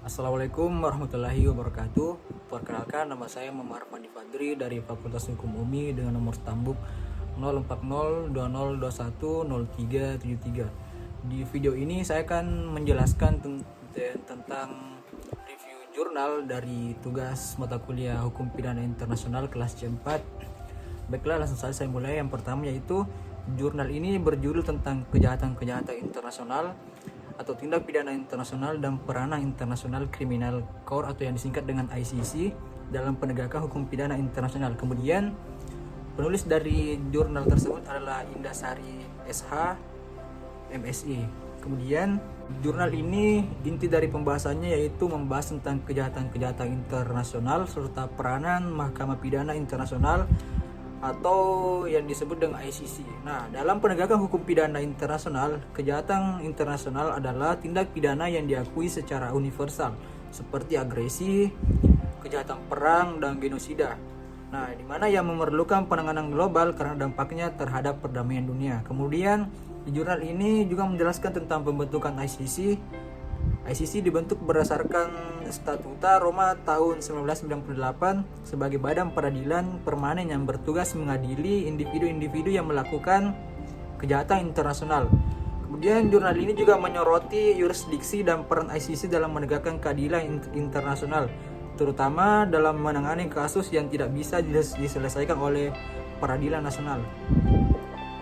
Assalamualaikum warahmatullahi wabarakatuh. Perkenalkan, nama saya Muhammad Arfandi Fadri dari Fakultas Hukum UMI dengan nomor stambuk 04020210373. Di video ini saya akan menjelaskan tentang review jurnal dari tugas mata kuliah Hukum Pidana Internasional kelas C4. Baiklah, langsung saja saya mulai. Yang pertama yaitu jurnal ini berjudul tentang kejahatan-kejahatan internasional atau tindak pidana internasional dan peranan International Criminal Court atau yang disingkat dengan ICC dalam penegakan hukum pidana internasional. Kemudian penulis dari jurnal tersebut adalah Indasari SH MSI. Kemudian jurnal ini inti dari pembahasannya yaitu membahas tentang kejahatan-kejahatan internasional serta peranan Mahkamah Pidana Internasional atau yang disebut dengan ICC. Nah, dalam penegakan hukum pidana internasional, kejahatan internasional adalah tindak pidana yang diakui secara universal, seperti agresi, kejahatan perang, dan genosida. Nah, di mana yang memerlukan penanganan global karena dampaknya terhadap perdamaian dunia. Kemudian, di jurnal ini juga menjelaskan tentang pembentukan ICC. ICC dibentuk berdasarkan Statuta Roma tahun 1998 sebagai badan peradilan permanen yang bertugas mengadili individu-individu yang melakukan kejahatan internasional. Kemudian jurnal ini juga menyoroti yurisdiksi dan peran ICC dalam menegakkan keadilan internasional, terutama dalam menangani kasus yang tidak bisa diselesaikan oleh peradilan nasional.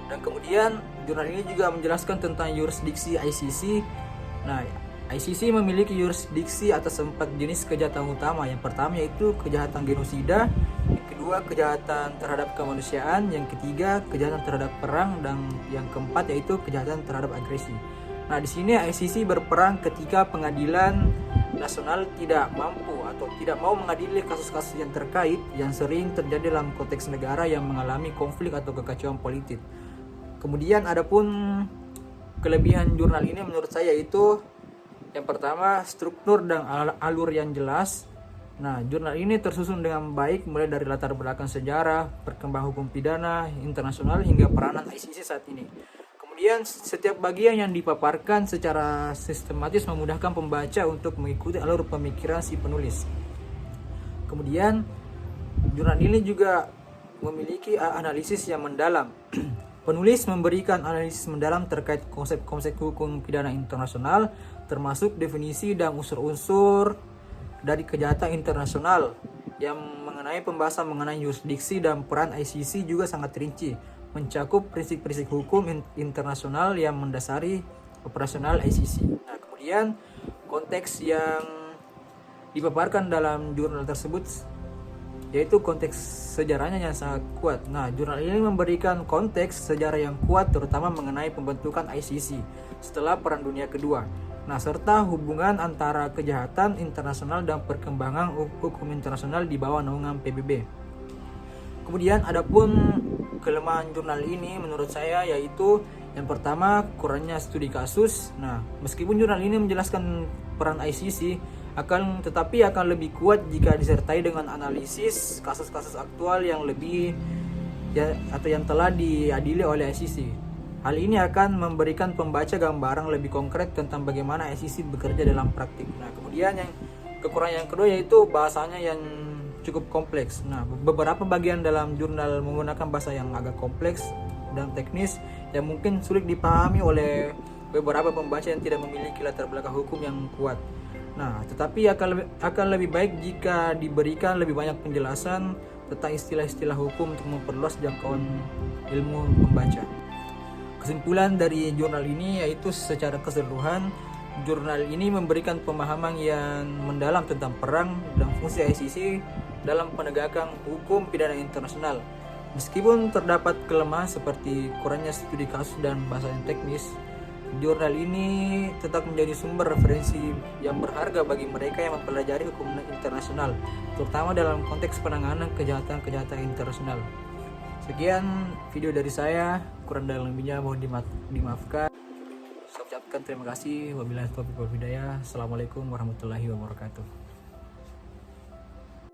Dan kemudian jurnal ini juga menjelaskan tentang yurisdiksi ICC. Nah, ICC memiliki yurisdiksi atas 4 jenis kejahatan utama. Yang pertama yaitu kejahatan genosida, yang kedua kejahatan terhadap kemanusiaan, yang ketiga kejahatan terhadap perang, dan yang keempat yaitu kejahatan terhadap agresi. Nah, di sini ICC berperan ketika pengadilan nasional tidak mampu atau tidak mau mengadili kasus-kasus yang terkait yang sering terjadi dalam konteks negara yang mengalami konflik atau kekacauan politik. Kemudian adapun kelebihan jurnal ini menurut saya yaitu yang pertama, struktur dan alur yang jelas. Nah, jurnal ini tersusun dengan baik mulai dari latar belakang sejarah, perkembangan hukum pidana internasional hingga peranan ICC saat ini. Kemudian, setiap bagian yang dipaparkan secara sistematis memudahkan pembaca untuk mengikuti alur pemikiran si penulis. Kemudian, jurnal ini juga memiliki analisis yang mendalam. Penulis memberikan analisis mendalam terkait konsep-konsep hukum pidana internasional, termasuk definisi dan unsur-unsur dari kejahatan internasional. Yang mengenai pembahasan mengenai yurisdiksi dan peran ICC juga sangat rinci, mencakup prinsip-prinsip hukum internasional yang mendasari operasional ICC. Nah, kemudian konteks yang dipaparkan dalam jurnal tersebut yaitu konteks sejarahnya yang sangat kuat. Nah, jurnal ini memberikan konteks sejarah yang kuat terutama mengenai pembentukan ICC setelah Perang Dunia Kedua. Nah, serta hubungan antara kejahatan internasional dan perkembangan hukum internasional di bawah naungan PBB. Kemudian adapun kelemahan jurnal ini menurut saya yaitu yang pertama kurangnya studi kasus. Nah, meskipun jurnal ini menjelaskan peran ICC tetapi akan lebih kuat jika disertai dengan analisis kasus-kasus aktual yang lebih atau yang telah diadili oleh ICC. Hal ini akan memberikan pembaca gambaran lebih konkret tentang bagaimana ICC bekerja dalam praktik. Nah, kemudian yang kekurangan yang kedua yaitu bahasanya yang cukup kompleks. Nah, beberapa bagian dalam jurnal menggunakan bahasa yang agak kompleks dan teknis yang mungkin sulit dipahami oleh beberapa pembaca yang tidak memiliki latar belakang hukum yang kuat. Nah, tetapi akan lebih baik jika diberikan lebih banyak penjelasan tentang istilah-istilah hukum untuk memperluas jangkauan ilmu pembaca. Kesimpulan dari jurnal ini yaitu secara keseluruhan, jurnal ini memberikan pemahaman yang mendalam tentang perang dan fungsi ICC dalam penegakan hukum pidana internasional. Meskipun terdapat kelemahan seperti kurangnya studi kasus dan bahasa yang teknis, jurnal ini tetap menjadi sumber referensi yang berharga bagi mereka yang mempelajari hukum internasional, terutama dalam konteks penanganan kejahatan-kejahatan internasional. Sekian video dari saya, kurang dan lebihnya mohon dimaafkan. Saya ucapkan terima kasih. Wabillahi taufiq wal hidayah. Assalamualaikum warahmatullahi wabarakatuh.